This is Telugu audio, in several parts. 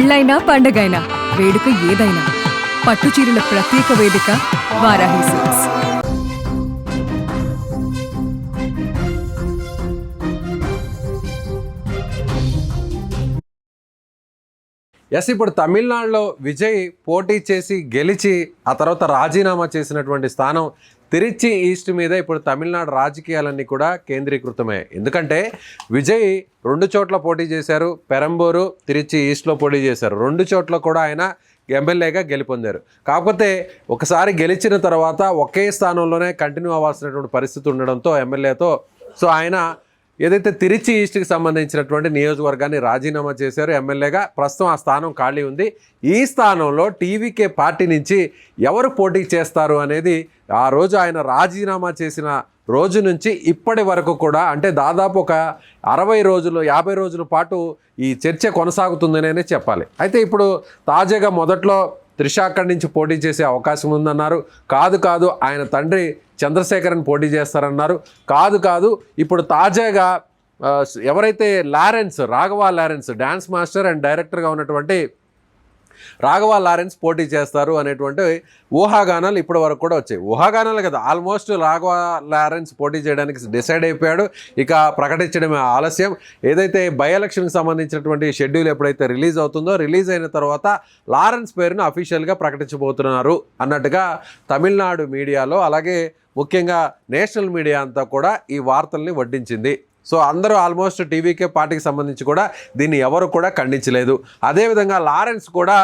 పెళ్ళైనా పండగైనా వేడుక ఏదైనా పట్టుచీరల ప్రత్యేక వేదిక వారాహి సిల్క్స్. ఇప్పుడు తమిళనాడులో విజయ్ పోటీ చేసి గెలిచి ఆ తర్వాత రాజీనామా చేసినటువంటి స్థానం తిరుచి ఈస్ట్ మీద ఇప్పుడు తమిళనాడు రాజకీయాలన్నీ కూడా కేంద్రీకృతమే. ఎందుకంటే విజయ్ 2 చోట్ల పోటీ చేశారు, పెరంబూరు, తిరుచి ఈస్ట్లో పోటీ చేశారు. 2 చోట్ల కూడా ఆయన ఎమ్మెల్యేగా గెలుపొందారు. కాకపోతే ఒకసారి గెలిచిన తర్వాత ఒకే స్థానంలోనే కంటిన్యూ అవ్వాల్సినటువంటి పరిస్థితి ఉండడంతో ఎమ్మెల్యేతో ఆయన ఏదైతే తిరుచి ఈస్ట్కి సంబంధించినటువంటి నియోజకవర్గాన్ని రాజీనామా చేశారు ఎమ్మెల్యేగా. ప్రస్తుతం ఆ స్థానం ఖాళీ ఉంది. ఈ స్థానంలో టీవీకే పార్టీ నుంచి ఎవరు పోటీ చేస్తారు అనేది ఆ రోజు ఆయన రాజీనామా చేసిన రోజు నుంచి ఇప్పటి వరకు కూడా, అంటే దాదాపు ఒక 60 రోజులు 50 రోజుల పాటు ఈ చర్చ కొనసాగుతుందనే చెప్పాలి. అయితే ఇప్పుడు తాజాగా మొదట్లో త్రిష అక్కడి నుంచి పోటీ చేసే అవకాశం ఉందన్నారు. కాదు ఆయన తండ్రి చంద్రశేఖరన్ పోటీ చేస్తారన్నారు. కాదు ఇప్పుడు తాజాగా ఎవరైతే Raghava Lawrence dance master and డైరెక్టర్గా ఉన్నటువంటి రాఘవ లారెన్స్ పోటీ చేస్తారు అనేటువంటి ఊహాగానాలు ఇప్పటి వరకు కూడా వచ్చాయి. ఊహాగానాలు కదా, ఆల్మోస్ట్ రాఘవ లారెన్స్ పోటీ చేయడానికి డిసైడ్ అయిపోయాడు. ఇక ప్రకటించడమే ఆలస్యం. ఏదైతే బై ఎలక్షన్కి సంబంధించినటువంటి షెడ్యూల్ ఎప్పుడైతే రిలీజ్ అవుతుందో, రిలీజ్ అయిన తర్వాత లారెన్స్ పేరును అఫీషియల్గా ప్రకటించబోతున్నారు అన్నట్టుగా తమిళనాడు మీడియాలో, అలాగే ముఖ్యంగా నేషనల్ మీడియా అంతా కూడా ఈ వార్తల్ని వడ్డించింది. సో అందరూ ఆల్మోస్ట్ టీవీకే పార్టీకి సంబంధించి కూడా దీన్ని ఎవరు కూడా ఖండించలేదు. అదేవిధంగా లారెన్స్ కూడా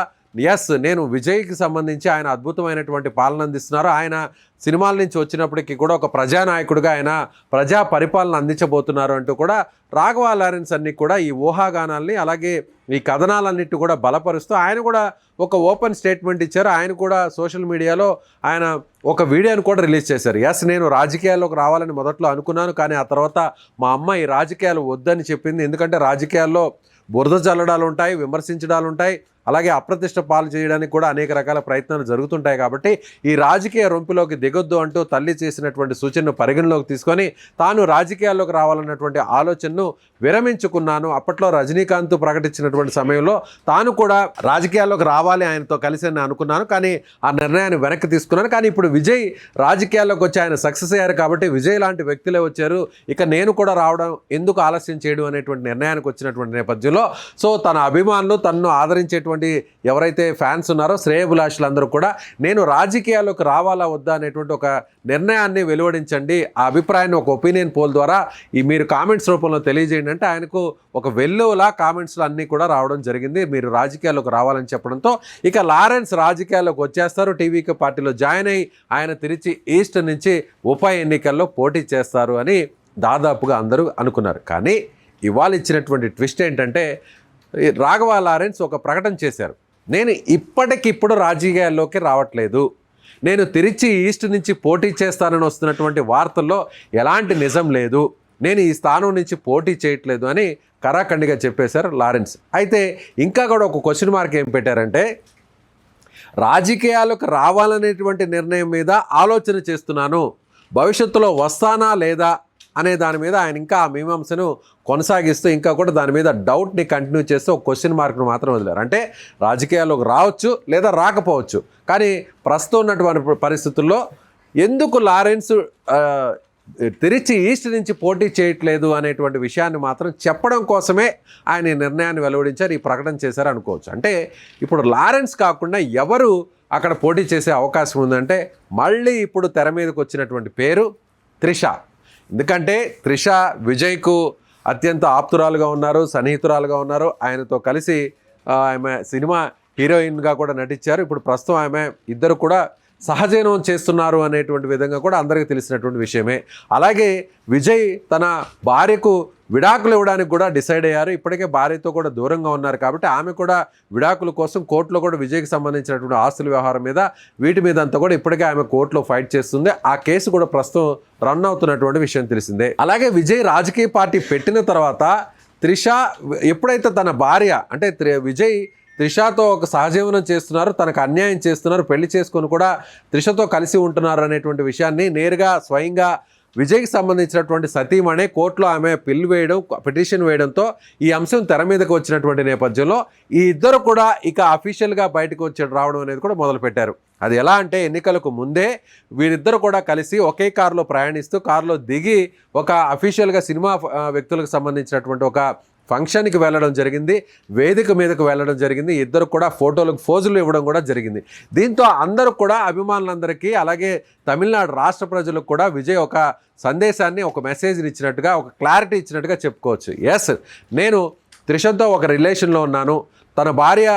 నేను విజయ్కి సంబంధించి ఆయన అద్భుతమైనటువంటి పాలన అందిస్తున్నారు, ఆయన సినిమాల నుంచి వచ్చినప్పటికీ కూడా ఒక ప్రజానాయకుడిగా ఆయన ప్రజా పరిపాలన అందించబోతున్నారు అంటూ కూడా రాఘవ లారెన్స్ అన్ని కూడా ఈ ఊహాగానాల్ని అలాగే ఈ కథనాలన్నిటి కూడా బలపరుస్తూ ఆయన కూడా ఒక ఓపెన్ స్టేట్మెంట్ ఇచ్చారు. ఆయన కూడా సోషల్ మీడియాలో ఆయన ఒక వీడియోని కూడా రిలీజ్ చేశారు. నేను రాజకీయాల్లోకి రావాలని మొదట్లో అనుకున్నాను, కానీ ఆ తర్వాత మా అమ్మ ఈ రాజకీయాలు వద్దని చెప్పింది. ఎందుకంటే రాజకీయాల్లో బురద చల్లడాలు ఉంటాయి, విమర్శించడాలు ఉంటాయి, అలాగే అప్రతిష్ట పాలు చేయడానికి కూడా అనేక రకాల ప్రయత్నాలు జరుగుతుంటాయి. కాబట్టి ఈ రాజకీయ రొంపిలోకి దిగొద్దు అంటూ తల్లి చేసినటువంటి సూచనను పరిగణలోకి తీసుకొని తాను రాజకీయాల్లోకి రావాలన్నటువంటి ఆలోచనను విరమించుకున్నాను. అప్పట్లో రజనీకాంత్ ప్రకటించినటువంటి సమయంలో తాను కూడా రాజకీయాల్లోకి రావాలి ఆయనతో కలిసి అని అనుకున్నాను, కానీ ఆ నిర్ణయాన్ని వెనక్కి తీసుకున్నాను. కానీ ఇప్పుడు విజయ్ రాజకీయాల్లోకి వచ్చి ఆయన సక్సెస్ అయ్యారు కాబట్టి విజయ్ లాంటి వ్యక్తులే వచ్చారు, ఇక నేను కూడా రావడం ఎందుకు ఆలస్యం చేయడం అనేటువంటి నిర్ణయానికి వచ్చినటువంటి నేపథ్యంలో తన అభిమానులు తనను ఆదరించేటువంటి ఎవరైతే ఫ్యాన్స్ ఉన్నారో శ్రేయభిలాషులందరూ కూడా నేను రాజకీయాల్లోకి రావాలా వద్దా అనేటువంటి ఒక నిర్ణయాన్ని వెలువడించండి, ఆ అభిప్రాయాన్ని ఒక ఒపీనియన్ పోల్ ద్వారా మీరు కామెంట్స్ రూపంలో తెలియజేయండి అంటే ఆయనకు ఒక వెల్లువలా కామెంట్స్లో అన్నీ కూడా రావడం జరిగింది. మీరు రాజకీయాల్లోకి రావాలని చెప్పడంతో ఇక లారెన్స్ రాజకీయాల్లోకి వచ్చేస్తారు. టీవీకే పార్టీలో జాయిన్ అయ్యి ఆయన తిరిచి ఈస్ట్ నుంచి ఉప ఎన్నికల్లో పోటీ చేస్తారు అని దాదాపుగా అందరూ అనుకున్నారు. కానీ ఇవాళ ఇచ్చినటువంటి ట్విస్ట్ ఏంటంటే రాఘవ లారెన్స్ ఒక ప్రకటన చేశారు. నేను ఇప్పటికిప్పుడు రాజకీయాల్లోకి రావట్లేదు, నేను తిరిచి ఈస్ట్ నుంచి పోటీ చేస్తానని వస్తున్నటువంటి వార్తల్లో ఎలాంటి నిజం లేదు, నేను ఈ స్థానం నుంచి పోటీ చేయట్లేదు అని కరాఖండిగా చెప్పేశారు లారెన్స్. అయితే ఇంకా కూడా ఒక క్వశ్చన్ మార్క్ ఏం పెట్టారంటే రాజకీయాలకు రావాలనేటువంటి నిర్ణయం మీద ఆలోచన చేస్తున్నాను, భవిష్యత్తులో వస్తానా లేదా అనే దాని మీద ఆయన ఇంకా ఆ మీమాంసను కొనసాగిస్తూ ఇంకా కూడా దాని మీద డౌట్ని కంటిన్యూ చేస్తూ ఒక క్వశ్చన్ మార్క్ను మాత్రం వదిలేరు. అంటే రాజకీయాల్లోకి రావచ్చు లేదా రాకపోవచ్చు, కానీ ప్రస్తుతం ఉన్నటువంటి పరిస్థితుల్లో ఎందుకు లారెన్స్ తిరిచి ఈస్ట్ నుంచి పోటీ చేయట్లేదు అనేటువంటి విషయాన్ని మాత్రం చెప్పడం కోసమే ఆయన ఈ నిర్ణయాన్ని వెలువడించారు, ఈ ప్రకటన చేశారు అనుకోవచ్చు. అంటే ఇప్పుడు లారెన్స్ కాకుండా ఎవరు అక్కడ పోటీ చేసే అవకాశం ఉందంటే మళ్ళీ ఇప్పుడు తెర మీదకి వచ్చినటువంటి పేరు త్రిష. ఎందుకంటే త్రిష విజయ్కు అత్యంత ఆప్తురాలుగా ఉన్నారు, సన్నిహితురాలుగా ఉన్నారు, ఆయనతో కలిసి ఆమె సినిమా హీరోయిన్గా కూడా నటించారు. ఇప్పుడు ప్రస్తుతం ఆమె ఇద్దరు కూడా సహజీవనం చేస్తున్నారు అనేటువంటి విధంగా కూడా అందరికీ తెలిసినటువంటి విషయమే. అలాగే విజయ్ తన భార్యకు విడాకులు ఇవ్వడానికి కూడా డిసైడ్ అయ్యారు. ఇప్పటికే భార్యతో కూడా దూరంగా ఉన్నారు కాబట్టి ఆమె కూడా విడాకుల కోసం కోర్టులో కూడా విజయ్కి సంబంధించినటువంటి ఆస్తుల వ్యవహారం మీద వీటి మీద అంతా కూడా ఇప్పటికే ఆమె కోర్టులో ఫైట్ చేస్తుంది. ఆ కేసు కూడా ప్రస్తుతం రన్ అవుతున్నటువంటి విషయం తెలిసిందే. అలాగే విజయ్ రాజకీయ పార్టీ పెట్టిన తర్వాత త్రిష ఎప్పుడైతే తన భార్య అంటే విజయ్ త్రిషతో ఒక సహజీవనం చేస్తున్నారు, తనకు అన్యాయం చేస్తున్నారు, పెళ్లి చేసుకొని కూడా త్రిషతో కలిసి ఉంటున్నారు అనేటువంటి విషయాన్ని నేరుగా స్వయంగా విజయ్కి సంబంధించినటువంటి సతీమణి కోర్టులో ఆమె పిటిషన్ వేయడంతో ఈ అంశం తెర మీదకి వచ్చినటువంటి నేపథ్యంలో ఈ ఇద్దరు కూడా ఇక అఫీషియల్గా బయటకు వచ్చి రావడం అనేది కూడా మొదలుపెట్టారు. అది ఎలా అంటే ఎన్నికలకు ముందే వీరిద్దరు కూడా కలిసి ఒకే కారులో ప్రయాణిస్తూ కారులో దిగి ఒక అఫీషియల్గా సినిమా వ్యక్తులకు సంబంధించినటువంటి ఒక ఫంక్షన్కి వెళ్ళడం జరిగింది, వేదిక మీదకు వెళ్ళడం జరిగింది. ఇద్దరు కూడా ఫోటోలకు ఫోజులు ఇవ్వడం కూడా జరిగింది. దీంతో అందరూ కూడా అభిమానులందరికీ అలాగే తమిళనాడు రాష్ట్ర ప్రజలకు కూడా విజయ్ ఒక సందేశాన్ని ఒక మెసేజ్ని ఇచ్చినట్టుగా ఒక క్లారిటీ ఇచ్చినట్టుగా చెప్పుకోవచ్చు. ఎస్, నేను త్రిషతో ఒక రిలేషన్లో ఉన్నాను, తన భార్య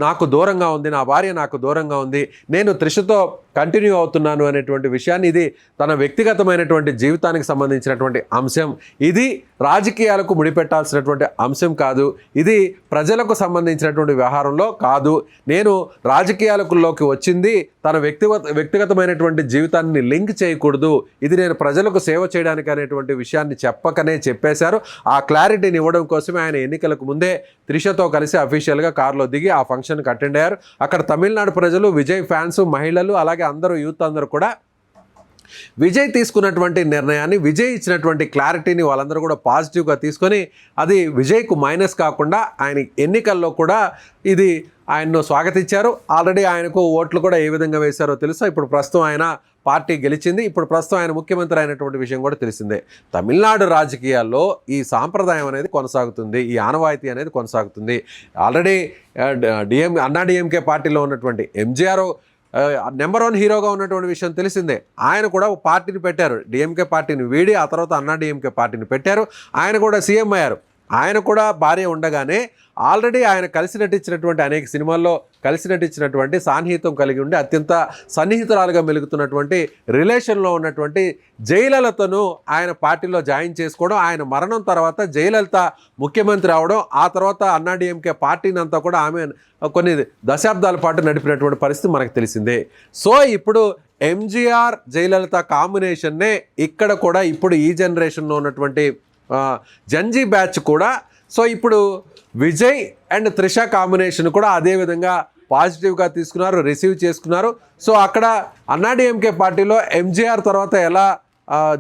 నాకు దూరంగా ఉంది, నా భార్య నాకు దూరంగా ఉంది, నేను త్రిషతో కంటిన్యూ అవుతున్నాను అనేటువంటి విషయాన్ని, ఇది తన వ్యక్తిగతమైనటువంటి జీవితానికి సంబంధించినటువంటి అంశం, ఇది రాజకీయాలకు ముడిపెట్టాల్సినటువంటి అంశం కాదు, ఇది ప్రజలకు సంబంధించినటువంటి వ్యవహారంలో కాదు, నేను రాజకీయాలలోకి వచ్చింది తన వ్యక్తిగతమైనటువంటి జీవితాన్ని లింక్ చేయకూడదు, ఇది నేను ప్రజలకు సేవ చేయడానికి అనేటువంటి విషయాన్ని చెప్పేశారు. ఆ క్లారిటీని ఇవ్వడం కోసమే ఆయన ఎన్నికలకు ముందే త్రిషతో కలిసి అఫీషియల్గా కారులో దిగి ఆ ఫంక్షన్కి అటెండ్ అయ్యారు. అక్కడ తమిళనాడు ప్రజలు, విజయ్ ఫ్యాన్స్, మహిళలు అలాగే అందరూ యూత్ అందరూ కూడా విజయ్ తీసుకున్నటువంటి నిర్ణయాన్ని, విజయ్ ఇచ్చినటువంటి క్లారిటీని వాళ్ళందరూ కూడా పాజిటివ్గా తీసుకొని అది విజయ్కు మైనస్ కాకుండా ఆయన ఎన్నికల్లో కూడా ఇది ఆయన్ను స్వాగతించారు. ఆల్రెడీ ఆయనకు ఓట్లు కూడా ఏ విధంగా వేశారో తెలుసా. ఇప్పుడు ప్రస్తుతం ఆయన పార్టీ గెలిచింది, ఇప్పుడు ప్రస్తుతం ఆయన ముఖ్యమంత్రి అయినటువంటి విషయం కూడా తెలిసిందే. తమిళనాడు రాజకీయాల్లో ఈ సాంప్రదాయం అనేది కొనసాగుతుంది, ఈ ఆనవాయితీ అనేది కొనసాగుతుంది. ఆల్రెడీ అన్నాడీఎంకే పార్టీలో ఉన్నటువంటి ఎంజీఆర్ నెంబర్ 1 హీరోగా ఉన్నటువంటి విషయం తెలిసిందే. ఆయన కూడా పార్టీని పెట్టారు, డిఎంకే పార్టీని వీడి ఆ తర్వాత అన్నాడీఎంకే పార్టీని పెట్టారు. ఆయన కూడా సీఎం అయ్యారు. ఆయన కూడా భార్య ఉండగానే ఆల్రెడీ ఆయన కలిసి నటించినటువంటి అనేక సినిమాల్లో కలిసి నటించినటువంటి సాన్నిహిత్యం కలిగి ఉండి అత్యంత సన్నిహితురాలుగా మెలుగుతున్నటువంటి రిలేషన్లో ఉన్నటువంటి జయలలితను ఆయన పార్టీలో జాయిన్ చేసుకోవడం, ఆయన మరణం తర్వాత జయలలిత ముఖ్యమంత్రి అవడం, ఆ తర్వాత అన్నాడీఎంకే పార్టీని అంతా కూడా ఆమె కొన్ని దశాబ్దాల పాటు నడిపినటువంటి పరిస్థితి మనకు తెలిసిందే. సో ఇప్పుడు ఎంజీఆర్ జయలలిత కాంబినేషన్నే ఇక్కడ కూడా ఇప్పుడు ఈ జనరేషన్లో ఉన్నటువంటి జంజీ బ్యాచ్ కూడా, సో ఇప్పుడు విజయ్ అండ్ త్రిష కాంబినేషన్ కూడా అదేవిధంగా పాజిటివ్గా తీసుకున్నారు, రిసీవ్ చేసుకున్నారు. సో అక్కడ అన్నాడీఎంకే పార్టీలో ఎంజీఆర్ తర్వాత ఎలా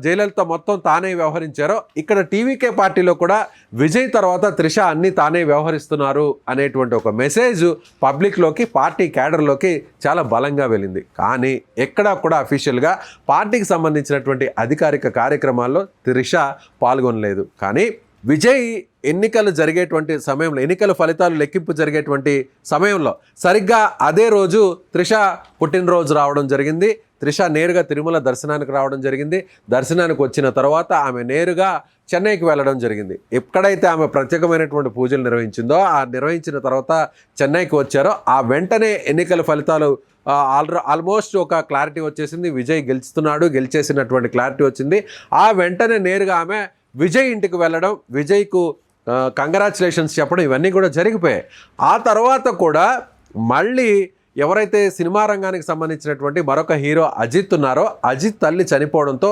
జయలలిత మొత్తం తానే వ్యవహరించారో, ఇక్కడ టీవీకే పార్టీలో కూడా విజయ్ తర్వాత త్రిష అన్నీ తానే వ్యవహరిస్తున్నారు అనేటువంటి ఒక మెసేజ్ పబ్లిక్లోకి, పార్టీ క్యాడర్లోకి చాలా బలంగా వెళ్ళింది. కానీ ఎక్కడా కూడా అఫీషియల్గా పార్టీకి సంబంధించినటువంటి అధికారిక కార్యక్రమాల్లో త్రిష పాల్గొనలేదు. కానీ విజయ్ ఎన్నికలు జరిగేటువంటి సమయంలో, ఎన్నికల ఫలితాలు లెక్కింపు జరిగేటువంటి సమయంలో సరిగ్గా అదే రోజు త్రిష పుట్టినరోజు రావడం జరిగింది. త్రిష నేరుగా తిరుమల దర్శనానికి రావడం జరిగింది. దర్శనానికి వచ్చిన తర్వాత ఆమె నేరుగా చెన్నైకి వెళ్ళడం జరిగింది. ఎక్కడైతే ఆమె ప్రత్యేకమైనటువంటి పూజలు నిర్వహించిందో, ఆ నిర్వహించిన తర్వాత చెన్నైకి వచ్చారో ఆ వెంటనే ఎన్నికల ఫలితాలు ఆల్మోస్ట్ ఒక క్లారిటీ వచ్చేసింది. విజయ్ గెలిచేసినటువంటి క్లారిటీ వచ్చింది. ఆ వెంటనే నేరుగా ఆమె విజయ్ ఇంటికి వెళ్ళడం, విజయ్కు కంగ్రాచులేషన్స్ చెప్పడం, ఇవన్నీ కూడా జరిగిపోయాయి. ఆ తర్వాత కూడా మళ్ళీ ఎవరైతే సినిమా రంగానికి సంబంధించినటువంటి మరొక హీరో అజిత్ ఉన్నారో, అజిత్ తల్లి చనిపోవడంతో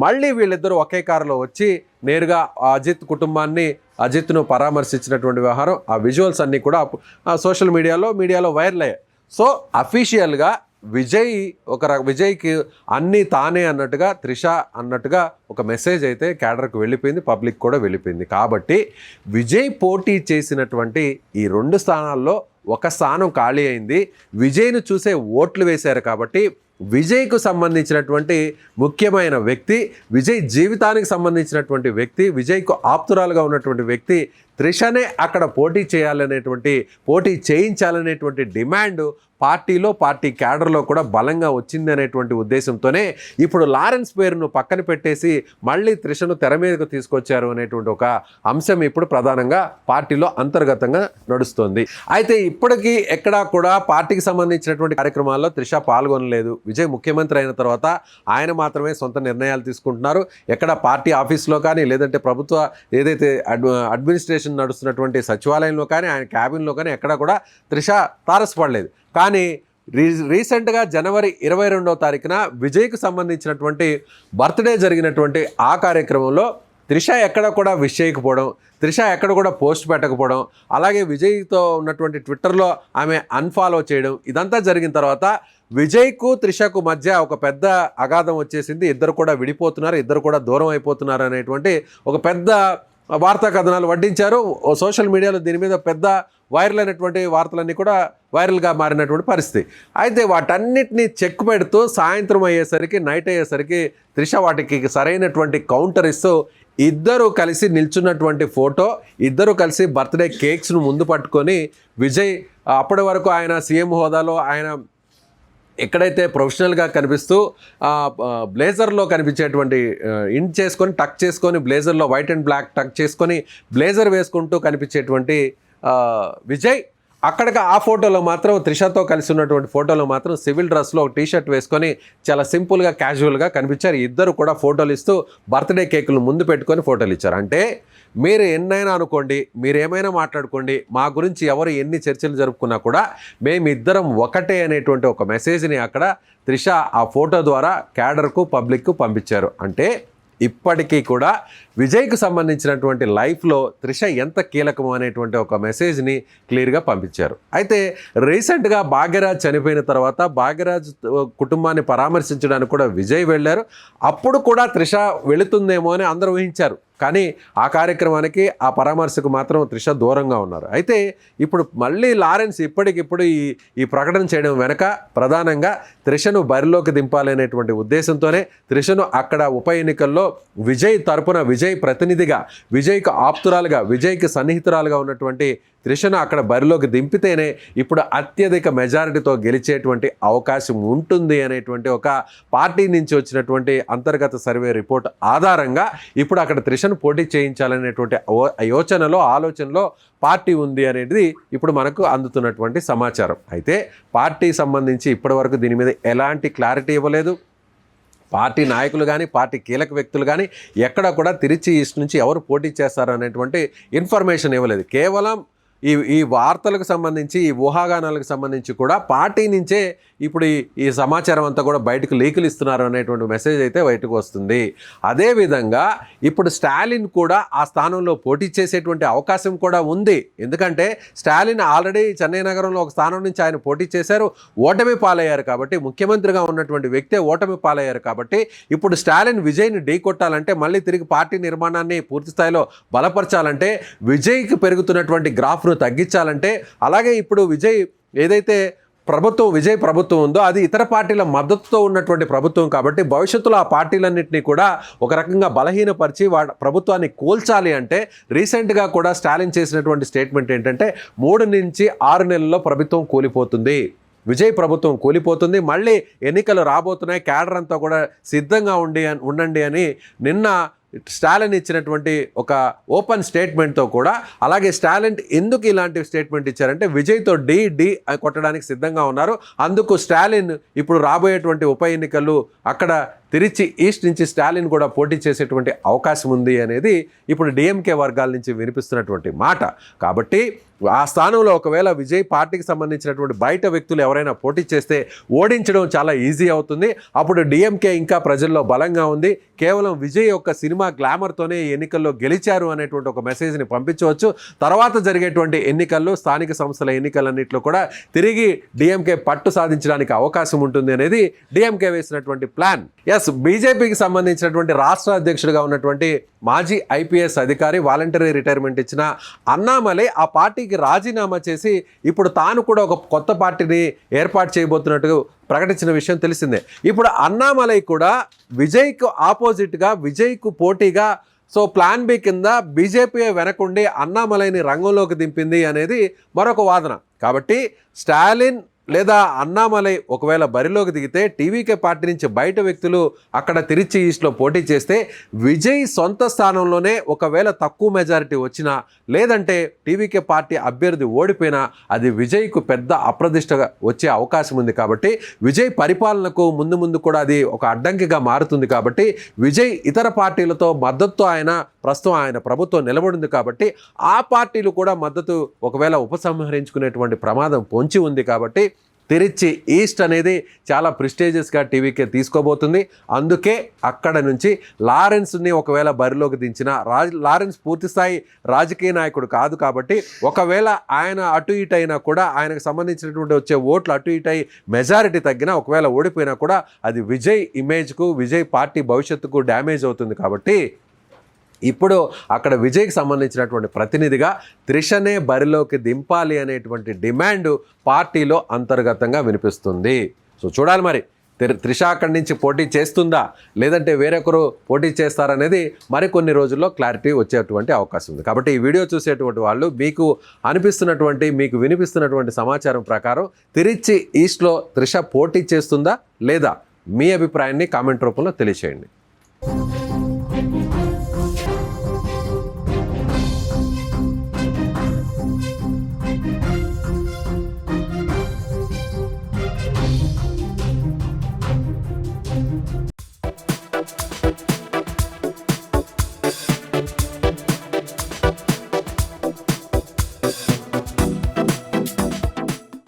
మళ్ళీ వీళ్ళిద్దరూ ఒకే కారులో వచ్చి నేరుగా అజిత్ కుటుంబాన్ని, అజిత్ను పరామర్శించినటువంటి వ్యవహారం, ఆ విజువల్స్ అన్నీ కూడా సోషల్ మీడియాలో వైరల్ అయ్యాయి. సో అఫీషియల్గా విజయ్కి అన్నీ తానే అన్నట్టుగా, త్రిష అన్నట్టుగా ఒక మెసేజ్ అయితే క్యాడర్కు వెళ్ళిపోయింది, పబ్లిక్ కూడా వెళ్ళిపోయింది. కాబట్టి విజయ్ పోటీ చేసినటువంటి ఈ 2 స్థానాల్లో ఒక స్థానం ఖాళీ అయింది. విజయ్ను చూసే ఓట్లు వేశారు. కాబట్టి విజయ్కు సంబంధించినటువంటి ముఖ్యమైన వ్యక్తి, విజయ్ జీవితానికి సంబంధించినటువంటి వ్యక్తి, విజయ్కు ఆప్తురాలుగా ఉన్నటువంటి వ్యక్తి త్రిషనే అక్కడ పోటీ చేయించాలనేటువంటి డిమాండ్ పార్టీలో, పార్టీ క్యాడర్లో కూడా బలంగా వచ్చింది అనేటువంటి ఉద్దేశంతోనే ఇప్పుడు లారెన్స్ పేరును పక్కన పెట్టేసి మళ్ళీ త్రిషను తెర మీదకు తీసుకొచ్చారు అనేటువంటి ఒక అంశం ఇప్పుడు ప్రధానంగా పార్టీలో అంతర్గతంగా నడుస్తుంది. అయితే ఇప్పటికీ ఎక్కడా కూడా పార్టీకి సంబంధించినటువంటి కార్యక్రమాల్లో త్రిష పాల్గొనలేదు. విజయ్ ముఖ్యమంత్రి అయిన తర్వాత ఆయన మాత్రమే సొంత నిర్ణయాలు తీసుకుంటున్నారు. ఎక్కడ పార్టీ ఆఫీస్లో కానీ, లేదంటే ప్రభుత్వ ఏదైతే అడ్మినిస్ట్రేషన్ నడుస్తున్నటువంటి సచివాలయంలో కానీ, ఆయన క్యాబిన్లో కానీ ఎక్కడా కూడా త్రిష తారసపడలేదు. కానీ రీసెంట్గా జనవరి 22వ తారీఖున విజయ్కి సంబంధించినటువంటి బర్త్డే జరిగినటువంటి ఆ కార్యక్రమంలో త్రిష ఎక్కడ కూడా విష్ చేయకపోవడం, త్రిష ఎక్కడ కూడా పోస్ట్ పెట్టకపోవడం, అలాగే విజయ్తో ఉన్నటువంటి ట్విట్టర్లో ఆమె అన్ఫాలో చేయడం, ఇదంతా జరిగిన తర్వాత విజయ్కు త్రిషకు మధ్య ఒక పెద్ద అగాధం వచ్చేసింది. ఇద్దరు కూడా విడిపోతున్నారు, ఇద్దరు కూడా దూరం అయిపోతున్నారు అనేటువంటి ఒక పెద్ద వార్తా కథనాలు వడ్డించారు. సోషల్ మీడియాలో దీని మీద పెద్ద వైరల్ అయినటువంటి వార్తలన్నీ కూడా వైరల్గా మారినటువంటి పరిస్థితి. అయితే వాటన్నిటిని చెక్ పెడుతూ సాయంత్రం అయ్యేసరికి, నైట్ అయ్యేసరికి త్రిష వాటికి సరైనటువంటి కౌంటర్ ఇస్తూ ఇద్దరు కలిసి నిల్చున్నటువంటి ఫోటో, ఇద్దరు కలిసి బర్త్డే కేక్స్ను ముందు పట్టుకొని విజయ్ అప్పటి వరకు ఆయన సీఎం హోదాలో ఆయన ఎక్కడైతే ప్రొఫెషనల్గా కనిపిస్తూ బ్లేజర్లో కనిపించేటువంటి ఇన్ చేసుకొని టక్ చేసుకొని బ్లేజర్లో వైట్ అండ్ బ్లాక్ టక్ చేసుకొని బ్లేజర్ వేసుకుంటూ కనిపించేటువంటి విజయ్ అక్కడికి ఆ ఫోటోలో మాత్రం త్రిషతో కలిసి ఉన్నటువంటి ఫోటోలో మాత్రం సివిల్ డ్రెస్లో ఒక టీషర్ట్ వేసుకొని చాలా సింపుల్గా క్యాజువల్గా కనిపించారు. ఇద్దరు కూడా ఫోటోలు ఇస్తూ బర్త్డే కేకులు ముందు పెట్టుకొని ఫోటోలు ఇచ్చారు. అంటే మీరు ఎన్నైనా అనుకోండి, మీరు ఏమైనా మాట్లాడుకోండి, మా గురించి ఎవరు ఎన్ని చర్చలు జరుపుకున్నా కూడా మేమిద్దరం ఒకటే అనేటువంటి ఒక మెసేజ్ని అక్కడ త్రిష ఆ ఫోటో ద్వారా క్యాడర్కు పబ్లిక్కు పంపించారు. అంటే ఇప్పటికీ కూడా విజయ్కు సంబంధించినటువంటి లైఫ్లో త్రిష ఎంత కీలకము అనేటువంటి ఒక మెసేజ్ని క్లియర్గా పంపించారు. అయితే రీసెంట్గా భాగ్యరాజ్ చనిపోయిన తర్వాత భాగ్యరాజ్ కుటుంబాన్ని పరామర్శించడానికి కూడా విజయ్ వెళ్ళారు. అప్పుడు కూడా త్రిష వెళుతుందేమో అని అందరూ ఊహించారు. కానీ ఆ కార్యక్రమానికి ఆ పరామర్శకు మాత్రం త్రిష దూరంగా ఉన్నారు. అయితే ఇప్పుడు మళ్ళీ లారెన్స్ ఇప్పటికిప్పుడు ఈ ప్రకటన చేయడం వెనక ప్రధానంగా త్రిషను బరిలోకి దింపాలనేటువంటి ఉద్దేశంతోనే త్రిషను అక్కడ ఉప ఎన్నికల్లో విజయ్ తరపున, విజయ్ ప్రతినిధిగా, విజయ్కి ఆప్తురాలుగా, విజయ్కి సన్నిహితురాలుగా ఉన్నటువంటి త్రిషను అక్కడ బరిలోకి దింపితేనే ఇప్పుడు అత్యధిక మెజారిటీతో గెలిచేటువంటి అవకాశం ఉంటుంది అనేటువంటి ఒక పార్టీ నుంచి వచ్చినటువంటి అంతర్గత సర్వే రిపోర్ట్ ఆధారంగా ఇప్పుడు అక్కడ త్రిషను పోటీ చేయించాలనేటువంటి యోచనలో, ఆలోచనలో పార్టీ ఉంది అనేది ఇప్పుడు మనకు అందుతున్నటువంటి సమాచారం. అయితే పార్టీ సంబంధించి ఇప్పటివరకు దీని మీద ఎలాంటి క్లారిటీ ఇవ్వలేదు. పార్టీ నాయకులు కానీ, పార్టీ కీలక వ్యక్తులు కానీ ఎక్కడ కూడా తిరిచి ఈస్ట్ నుంచి ఎవరు పోటీ చేస్తారు అనేటువంటి ఇన్ఫర్మేషన్ ఇవ్వలేదు. కేవలం ఈ వార్తలకు సంబంధించి, ఈ ఊహాగానాలకు సంబంధించి కూడా పార్టీ నుంచే ఇప్పుడు ఈ సమాచారం అంతా కూడా బయటకు లీకులు ఇస్తున్నారు అనేటువంటి మెసేజ్ అయితే బయటకు వస్తుంది. అదేవిధంగా ఇప్పుడు స్టాలిన్ కూడా ఆ స్థానంలో పోటీ చేసేటువంటి అవకాశం కూడా ఉంది. ఎందుకంటే స్టాలిన్ ఆల్రెడీ చెన్నై నగరంలో ఒక స్థానం నుంచి ఆయన పోటీ చేశారు, ఓటమి పాలయ్యారు. కాబట్టి ముఖ్యమంత్రిగా ఉన్నటువంటి వ్యక్తే ఓటమి పాలయ్యారు. కాబట్టి ఇప్పుడు స్టాలిన్ విజయ్ని ఢీకొట్టాలంటే, మళ్ళీ తిరిగి పార్టీ నిర్మాణాన్ని పూర్తి స్థాయిలో బలపరచాలంటే, విజయ్కి పెరుగుతున్నటువంటి గ్రాఫ్ను తగ్గించాలంటే, అలాగే ఇప్పుడు విజయ్ ఏదైతే విజయ్ ప్రభుత్వం ఉందో అది ఇతర పార్టీల మద్దతుతో ఉన్నటువంటి ప్రభుత్వం. కాబట్టి భవిష్యత్తులో ఆ పార్టీలన్నింటినీ కూడా ఒక రకంగా బలహీనపరిచి ప్రభుత్వాన్ని కూల్చాలి అంటే, రీసెంట్గా కూడా స్టాలిన్ చేసినటువంటి స్టేట్మెంట్ ఏంటంటే 3 నుంచి 6 నెలల్లో ప్రభుత్వం కూలిపోతుంది, విజయ్ ప్రభుత్వం కూలిపోతుంది, మళ్ళీ ఎన్నికలు రాబోతున్నాయి, క్యాడర్ అంతా కూడా సిద్ధంగా ఉండండి అని నిన్న స్టాలిన్ ఇచ్చినటువంటి ఒక ఓపెన్ స్టేట్మెంట్తో కూడా, అలాగే స్టాలిన్ ఎందుకు ఇలాంటి స్టేట్మెంట్ ఇచ్చారంటే విజయ్తో డి కొట్టడానికి సిద్ధంగా ఉన్నారు. అందుకు స్టాలిన్ ఇప్పుడు రాబోయేటువంటి ఉప ఎన్నికలు అక్కడ తిరిచి ఈస్ట్ నుంచి స్టాలిన్ కూడా పోటీ చేసేటువంటి అవకాశం ఉంది అనేది ఇప్పుడు డిఎంకే వర్గాల నుంచి వినిపిస్తున్నటువంటి మాట. కాబట్టి ఆ స్థానంలో ఒకవేళ విజయ్ పార్టీకి సంబంధించినటువంటి బయట వ్యక్తులు ఎవరైనా పోటీ చేస్తే ఓడించడం చాలా ఈజీ అవుతుంది. అప్పుడు డిఎంకే ఇంకా ప్రజల్లో బలంగా ఉంది. కేవలం విజయ్ యొక్క సినిమా గ్లామర్తోనే ఎన్నికల్లో గెలిచారు అనేటువంటి ఒక మెసేజ్ని పంపించవచ్చు. తర్వాత జరిగేటువంటి ఎన్నికల్లో, స్థానిక సంస్థల ఎన్నికలన్నింటిలో కూడా తిరిగి డిఎంకే పట్టు సాధించడానికి అవకాశం ఉంటుంది అనేది డిఎంకే వేసినటువంటి ప్లాన్. బీజేపీకి సంబంధించినటువంటి రాష్ట్ర అధ్యక్షుడిగా ఉన్నటువంటి మాజీ ఐపీఎస్ అధికారి, వాలంటరీ రిటైర్మెంట్ ఇచ్చిన అన్నామలై ఆ పార్టీకి రాజీనామా చేసి ఇప్పుడు తాను కూడా ఒక కొత్త పార్టీని ఏర్పాటు చేయబోతున్నట్టు ప్రకటించిన విషయం తెలిసిందే. ఇప్పుడు అన్నామలై కూడా విజయ్కు ఆపోజిట్గా, విజయ్కు పోటీగా ప్లాన్ బి కింద బీజేపీ వెనకుండి అన్నామలైని రంగంలోకి దింపింది అనేది మరొక వాదన. కాబట్టి స్టాలిన్ లేదా అన్నామలై ఒకవేళ బరిలోకి దిగితే టీవీకే పార్టీ నుంచి బయట వ్యక్తులు అక్కడ తిరిచి ఈస్ట్లో పోటీ చేస్తే విజయ్ సొంత స్థానంలోనే ఒకవేళ తక్కువ మెజారిటీ వచ్చినా, లేదంటే టీవీకే పార్టీ అభ్యర్థి ఓడిపోయినా అది విజయ్కు పెద్ద అప్రదిష్టగా వచ్చే అవకాశం ఉంది. కాబట్టి విజయ్ పరిపాలనకు ముందు కూడా అది ఒక అడ్డంకిగా మారుతుంది. కాబట్టి విజయ్ ఇతర పార్టీలతో మద్దతు ప్రస్తుతం ఆయన ప్రభుత్వం నిలబడింది. కాబట్టి ఆ పార్టీలు కూడా మద్దతు ఒకవేళ ఉపసంహరించుకునేటువంటి ప్రమాదం పొంచి ఉంది. కాబట్టి తిరిచి ఈస్ట్ అనేది చాలా ప్రిస్టేజియస్గా టీవీకే తీసుకోబోతుంది. అందుకే అక్కడ నుంచి లారెన్స్ని ఒకవేళ బరిలోకి దించిన లారెన్స్ పూర్తిస్థాయి రాజకీయ నాయకుడు కాదు కాబట్టి ఒకవేళ ఆయన అటు ఇటు అయినా కూడా ఆయనకు సంబంధించినటువంటి వచ్చే ఓట్లు అటు ఇటు అయి మెజారిటీ తగ్గినా ఒకవేళ ఓడిపోయినా కూడా అది విజయ్ ఇమేజ్కు విజయ్ పార్టీ భవిష్యత్తుకు డ్యామేజ్ అవుతుంది. కాబట్టి ఇప్పుడు అక్కడ విజయ్కి సంబంధించినటువంటి ప్రతినిధిగా త్రిషనే బరిలోకి దింపాలి అనేటువంటి డిమాండ్ పార్టీలో అంతర్గతంగా వినిపిస్తుంది. సో చూడాలి మరి త్రిష అక్కడి నుంచి పోటీ చేస్తుందా లేదంటే వేరొకరు పోటీ చేస్తారనేది మరికొన్ని రోజుల్లో క్లారిటీ వచ్చేటువంటి అవకాశం ఉంది. కాబట్టి ఈ వీడియో చూసేటువంటి వాళ్ళు మీకు అనిపిస్తున్నటువంటి మీకు వినిపిస్తున్నటువంటి సమాచారం ప్రకారం తిరిచి ఈస్ట్లో త్రిష పోటీ చేస్తుందా లేదా మీ అభిప్రాయాన్ని కామెంట్ రూపంలో తెలియచేయండి.